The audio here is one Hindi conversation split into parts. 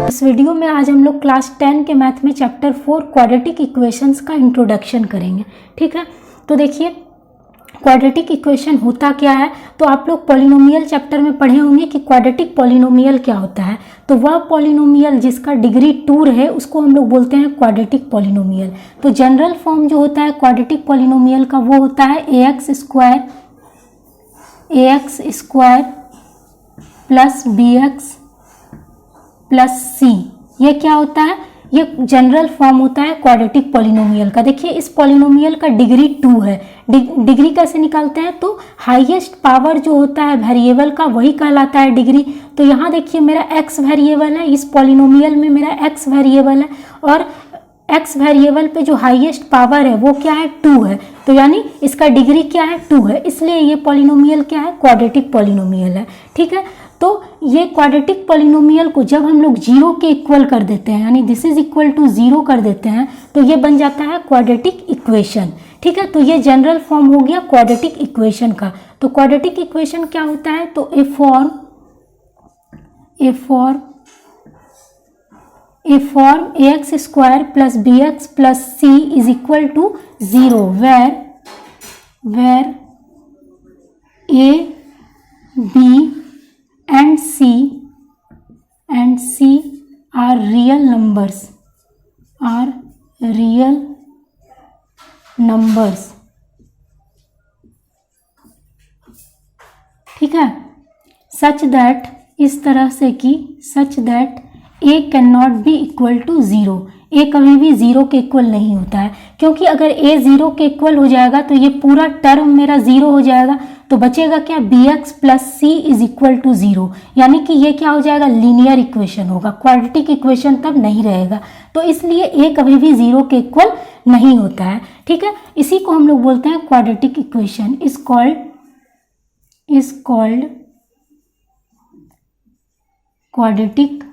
इस वीडियो में आज हम लोग क्लास 10 के मैथ में चैप्टर 4 क्वाड्रेटिक इक्वेशंस का इंट्रोडक्शन करेंगे। ठीक है, तो देखिए क्वाड्रेटिक इक्वेशन होता क्या है। तो आप लोग पॉलिनोमियल चैप्टर में पढ़े होंगे कि क्वाड्रेटिक पॉलिनोमियल क्या होता है। तो वह पॉलिनोमियल जिसका डिग्री 2 रहे उसको हम लोग बोलते हैं क्वाड्रेटिक पॉलिनोमियल। तो जनरल फॉर्म जो होता है क्वाड्रेटिक पॉलिनोमियल का वो होता है ax square plus bx plus c। ये क्या होता है, ये जनरल फॉर्म होता है क्वाड्रेटिक पॉलिनोमियल का। देखिए इस पॉलिनोमियल का डिग्री 2 है। डिग्री कैसे निकालते हैं, तो हाईएस्ट पावर जो होता है वेरिएबल का वही कहलाता है डिग्री। तो यहाँ देखिए मेरा x वेरिएबल है, इस पॉलिनोमियल में मेरा x वेरिएबल है और x वेरिएबल पे जो हाईएस्ट पावर है वो क्या है, 2 है। तो यानी इसका डिग्री क्या है, 2 है, इसलिए ये पॉलिनोमियल क्या है, क्वाड्रेटिक पॉलिनोमियल है। ठीक है, तो ये क्वाड्रेटिक पॉलिनोमियल को जब हम लोग 0 के इक्वल कर देते हैं, यानी दिस इज इक्वल टू 0 कर देते हैं, तो ये बन जाता है क्वाड्रेटिक इक्वेशन। ठीक है, तो ये जनरल फॉर्म हो गया क्वाड्रेटिक इक्वेशन का। तो क्वाड्रेटिक इक्वेशन क्या होता है, तो a form ax square plus bx plus c is equal to 0 where a b and c are real numbers। ठीक है, सच दैट, इस तरह से कि such that a can not be equal to 0। a कभी भी 0 के इक्वल नहीं होता है, क्योंकि अगर a 0 के इक्वल हो जाएगा तो ये पूरा टर्म मेरा 0 हो जाएगा। तो बचेगा क्या, bx plus c is equal to 0, यानी कि ये क्या हो जाएगा, लीनियर इक्वेशन होगा, क्वाड्रेटिक इक्वेशन तब नहीं रहेगा। तो इसलिए a कभी भी 0 के इक्वल नहीं होता है। ठीक है, इसी को हम लोग बोलते हैं quadratic equation is called quadratic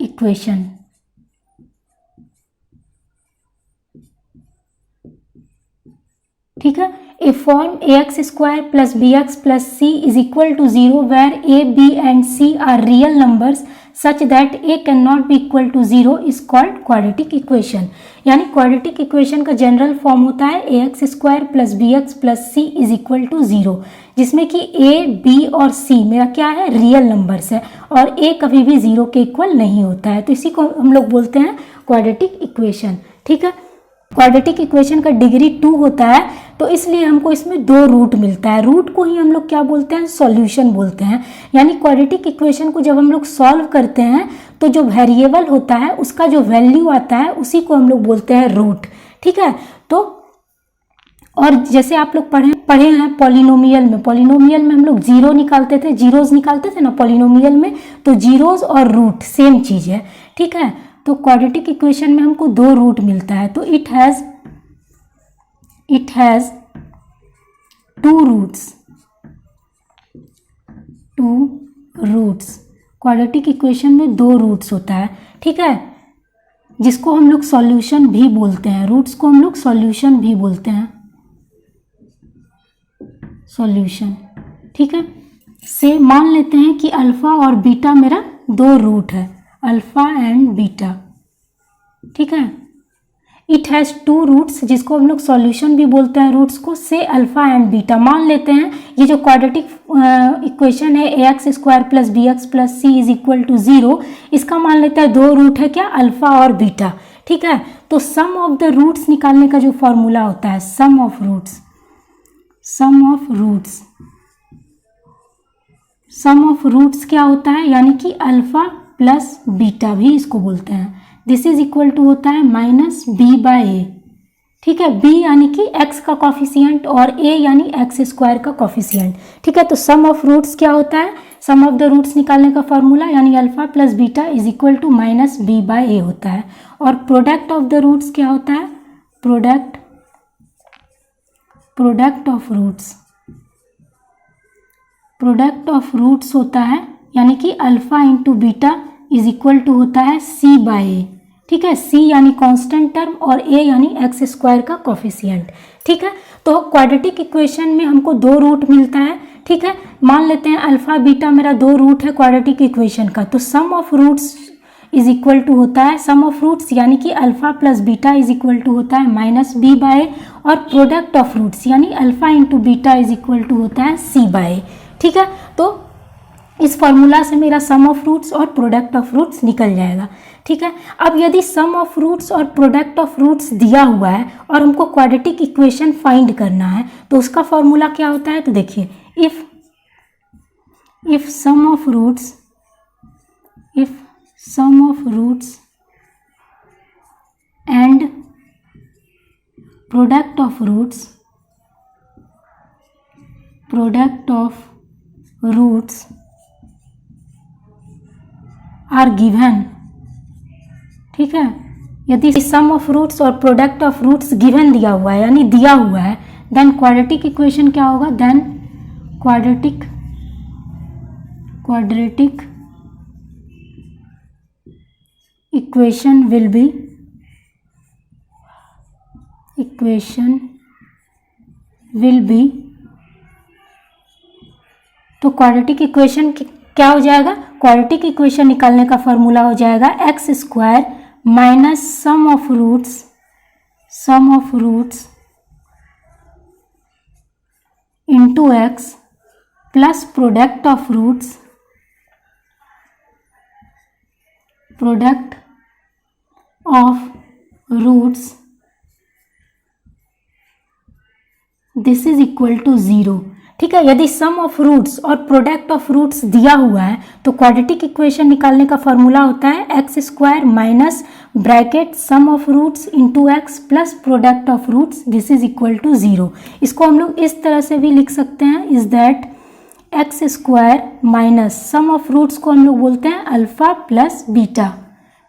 equation. ठीक है, a form ax square plus bx plus c is equal to 0 where a b and c are real numbers such that a can not be equal to 0 is called quadratic equation. यानी क्वाड्रेटिक इक्वेशन का जनरल फॉर्म होता है ax square plus bx plus c is equal to 0, जिसमें कि a b और c मेरा क्या है, रियल नंबर्स है और a कभी भी 0 के इक्वल नहीं होता है। तो इसी को हम लोग बोलते हैं क्वाड्रेटिक इक्वेशन। ठीक है, क्वाड्रेटिक इक्वेशन का डिग्री 2 होता है, तो इसलिए हमको इसमें 2 रूट मिलता है। रूट को ही हम लोग क्या बोलते हैं, सॉल्यूशन बोलते हैं। यानी क्वाड्रेटिक इक्वेशन को जब हम लोग सॉल्व करते हैं तो जो वेरिएबल होता है उसका जो वैल्यू आता है उसी को हम लोग बोलते हैं रूट। ठीक है, तो और जैसे आप लोग पढ़े हैं पॉलिनोमियल में हम लोग जीरो निकालते थे, जीरोज निकालते थे ना पॉलिनोमियल में, तो जीरोज और रूट सेम चीज़ है। ठीक है, तो क्वाड्रेटिक इक्वेशन में हमको 2 रूट मिलता है, तो it has 2 roots. Quadratic equation में 2 रूट्स होता है। ठीक है, जिसको हम लोग सॉल्यूशन भी बोलते हैं, रूट्स को हम लोग सॉल्यूशन भी बोलते हैं, सॉल्यूशन। ठीक है, से मान लेते हैं कि अल्फा और बीटा मेरा 2 रूट है, अल्फा एंड बीटा। ठीक है, इट हैज़ 2 रूट्स, जिसको हम लोग सॉल्यूशन भी बोलते हैं रूट्स को, से अल्फा एंड बीटा। मान लेते हैं ये जो क्वाड्रेटिक इक्वेशन है ax square plus bx plus c is equal to 0, इसका मान लेते हैं 2 रूट है क्या, अल्फा और बीटा। ठीक है, तो सम ऑफ द रूट्स निकालने का जो फॉर्मूला होता है, सम ऑफ रूट्स क्या होता है, यानी कि अल्फा प्लस बीटा भी इसको बोलते हैं। दिस इज इक्वल टू होता है माइनस बी बाय ए। ठीक है, b यानी कि x का कॉफिशिएंट और a यानी x स्क्वायर का कॉफिशिएंट। ठीक है, तो सम ऑफ रूट्स क्या होता है, सम ऑफ द रूट्स निकालने का फॉर्मूला यानी alpha plus beta is equal to minus b by a होता है। और प्रोडक्ट ऑफ द रूट्स क्या होता है, प्रोडक्ट ऑफ रूट्स होता है, यानी कि alpha into beta is equal to होता है c बाय ए। ठीक है, c यानी कांस्टेंट टर्म और a यानी एक्स स्क्वायर का कोफिशिएंट। ठीक है, तो क्वाड्रेटिक इक्वेशन में हमको दो रूट मिलता है। ठीक है, मान लेते हैं अल्फा बीटा मेरा दो रूट है क्वाड्रेटिक इक्वेशन का, तो sum of roots is equal to होता है, सम ऑफ रूट्स यानी कि alpha plus beta is equal to होता है माइनस बी बाय, और प्रोडक्ट ऑफ रूट्स यानी alpha into beta is equal to होता है सी बाय। ठीक है, तो इस फॉर्मूला से मेरा सम ऑफ रूट्स और प्रोडक्ट ऑफ रूट्स निकल जाएगा। ठीक है, अब यदि सम ऑफ रूट्स और प्रोडक्ट ऑफ रूट्स दिया हुआ है और हमको क्वाड्रेटिक इक्वेशन फाइंड करना है, तो उसका फॉर्मूला क्या होता है, तो देखिए if sum of roots and product of roots are given. ठीक है, यदि सम ऑफ रूट्स और प्रोडक्ट ऑफ रूट्स गिवन दिया हुआ है यानी दिया हुआ है, देन क्वाड्रेटिक इक्वेशन क्या होगा, then quadratic equation will be, तो क्वाड्रेटिक इक्वेशन क्या हो जाएगा, क्वाड्रेटिक इक्वेशन निकालने का फॉर्मूला हो जाएगा x square minus sum of roots into x plus product of roots this is equal to 0। ठीक है, यदि सम ऑफ रूट्स और प्रोडक्ट ऑफ रूट्स दिया हुआ है तो क्वाड्रेटिक इक्वेशन निकालने का फॉर्मूला होता है x square minus bracket sum of roots into x plus product of roots this is equal to 0। इसको हम लोग इस तरह से भी लिख सकते हैं, is that x square minus sum of roots को हम लोग बोलते हैं अल्फा प्लस बीटा,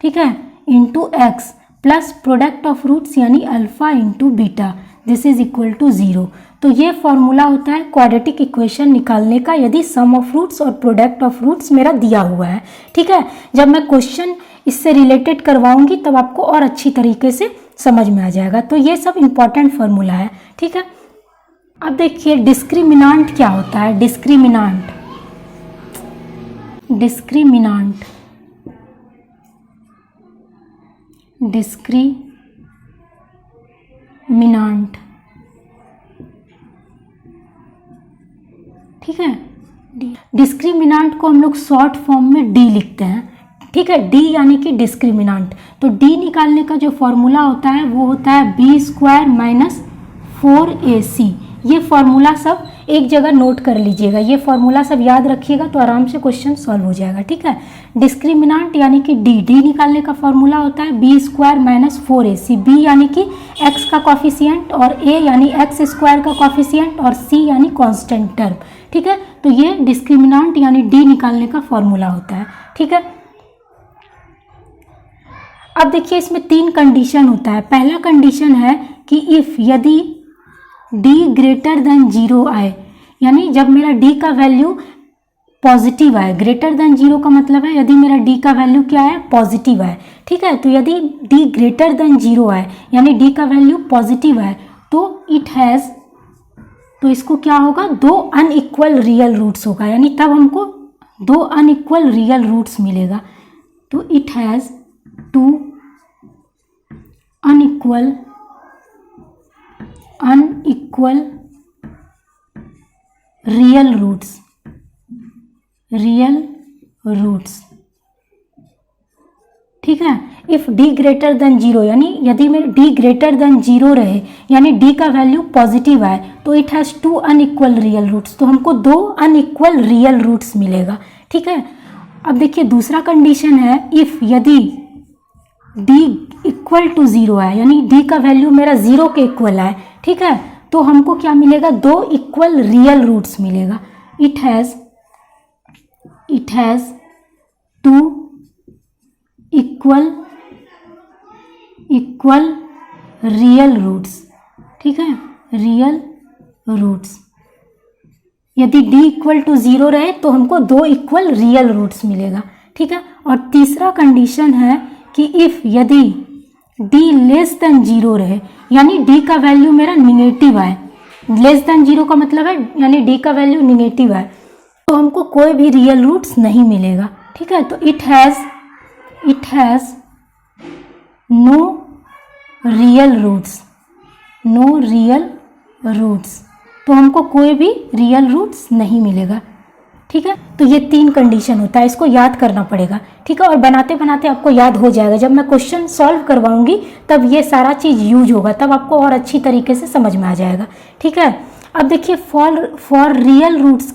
ठीक है, into x plus product of roots यानी alpha into beta this is equal to 0। तो ये फॉर्मूला होता है क्वाड्रेटिक इक्वेशन निकालने का यदि सम ऑफ रूट्स और प्रोडक्ट ऑफ रूट्स मेरा दिया हुआ है। ठीक है, जब मैं क्वेश्चन इससे रिलेटेड करवाऊंगी तब आपको और अच्छी तरीके से समझ में आ जाएगा। तो ये सब इंपॉर्टेंट फॉर्मूला है। ठीक है, अब देखिए डिस्क्रिमिनांट क्या होता है। डिस्क्रिमिनांट ठीक है, डिस्क्रिमिनांट को हम लोग शॉर्ट फॉर्म में डी लिखते हैं। ठीक है, डी यानी कि डिस्क्रिमिनांट। तो डी निकालने का जो फॉर्मूला होता है वो होता है बी स्क्वायर माइनस 4ac। ये फॉर्मूला सब एक जगह नोट कर लीजिएगा, ये फॉर्मूला सब याद रखिएगा तो आराम से क्वेश्चन सॉल्व हो जाएगा। ठीक है, डिस्क्रिमिनांट यानी कि डी निकालने का फॉर्मूला होता है B square minus 4ac। B यानी कि एक्स का कॉफिशिएंट और ए यानी एक्स स्क्वायर का कॉफिशिएंट और सी यानी कांस्टेंट टर्म। ठीक है, तो ये डिस्क्रिमिनांट यानी डी निकालने का फॉर्मूला होता है। ठीक है, अब देखिए इसमें 3 कंडीशन होता है। पहला कंडीशन है कि इफ यदि d ग्रेटर देन 0 आए, यानी जब मेरा d का वैल्यू पॉजिटिव आए। ग्रेटर देन 0 का मतलब है यदि मेरा d का वैल्यू क्या है, पॉजिटिव आए। ठीक है, तो यदि d ग्रेटर देन 0 आए यानी d का वैल्यू पॉजिटिव आए तो इट हैज़, तो इसको क्या होगा, 2 अनइक्वल रियल रूट्स होगा, यानी तब हमको 2 अनइक्वल रियल रूट्स मिलेगा। तो it has 2 unequal real roots. ठीक है, इफ d ग्रेटर देन 0 यानी यदि मेरे d ग्रेटर देन 0 रहे यानी d का वैल्यू पॉजिटिव आए तो it has 2 unequal real roots, तो हमको 2 अनइक्वल रियल रूट्स मिलेगा। ठीक है, अब देखिए दूसरा कंडीशन है इफ यदि d इक्वल टू 0 आए यानी d का वैल्यू मेरा 0 के इक्वल आए। ठीक है, तो हमको क्या मिलेगा, 2 इक्वल रियल रूट्स मिलेगा। It has 2 equal real roots. ठीक है, रियल रूट्स, यदि d इक्वल टू 0 रहे तो हमको 2 इक्वल रियल रूट्स मिलेगा। ठीक है, और तीसरा कंडीशन है कि इफ़ यदि d लेस देन 0 रहे, यानी d का वैल्यू मेरा निगेटिव है, लेस देन 0 का मतलब है यानी d का वैल्यू निगेटिव है, तो हमको कोई भी रियल रूट्स नहीं मिलेगा। ठीक है, तो it has no real roots, तो हमको कोई भी रियल रूट्स नहीं मिलेगा। ठीक है, तो ये 3 कंडीशन होता है, इसको याद करना पड़ेगा। ठीक है, और बनाते बनाते आपको याद हो जाएगा। जब मैं क्वेश्चन सॉल्व करवाऊंगी तब ये सारा चीज़ यूज होगा, तब आपको और अच्छी तरीके से समझ में आ जाएगा। ठीक है, अब देखिए फॉर रियल रूट्स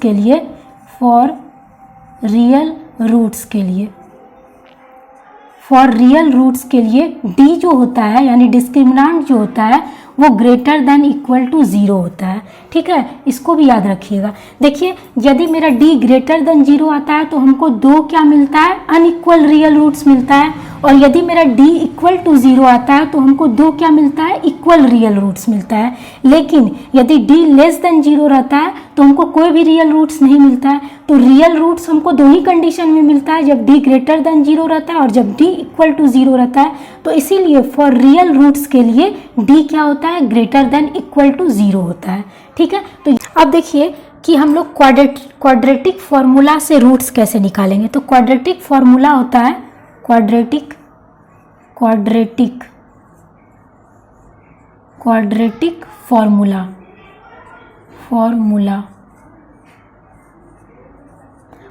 के लिए d जो होता है यानी डिस्क्रिमिनेंट जो होता है वो ग्रेटर देन इक्वल टू 0 होता है। ठीक है, इसको भी याद रखिएगा। देखिए यदि मेरा d ग्रेटर देन 0 आता है तो हमको 2 क्या मिलता है, अनइक्वल रियल रूट्स मिलता है, और यदि मेरा d इक्वल टू 0 आता है तो हमको 2 क्या मिलता है, इक्वल रियल रूट्स मिलता है। लेकिन यदि d लेस देन 0 रहता है तो हमको कोई भी रियल रूट्स नहीं मिलता है। तो रियल रूट्स हमको 2 ही कंडीशन में मिलता है, जब d ग्रेटर देन 0 रहता है और जब d इक्वल टू 0 रहता है। तो इसीलिए फॉर रियल रूट्स के लिए d क्या होता है, ग्रेटर देन इक्वल टू 0 होता है। ठीक है, तो अब देखिए कि हम लोग क्वाड्रेटिक फॉर्मूला से रूट्स कैसे निकालेंगे। तो क्वाड्रेटिक फॉर्मूला होता है क्वाड्रेटिक फॉर्मूला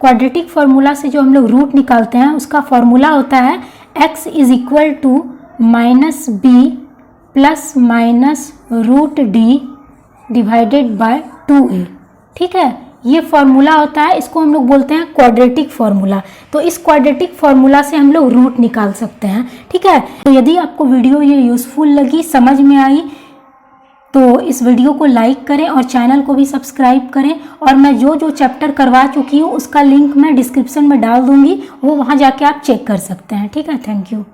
क्वाड्रेटिक फॉर्मूला से जो हम लोग रूट निकालते हैं उसका फॉर्मूला होता है x is equal to minus b plus minus root d divided by 2a। ठीक है, ये फॉर्मूला होता है, इसको हम लोग बोलते हैं क्वाड्रेटिक फॉर्मूला। तो इस क्वाड्रेटिक फॉर्मूला से हम लोग रूट निकाल सकते हैं। ठीक है, तो यदि आपको वीडियो ये यूज़फुल लगी, समझ में आई, तो इस वीडियो को लाइक करें और चैनल को भी सब्सक्राइब करें। और मैं जो जो चैप्टर करवा चुकी हूँ उसका लिंक मैं डिस्क्रिप्शन में डाल दूँगी, वो वहाँ जाके आप चेक कर सकते हैं। ठीक है, थैंक यू।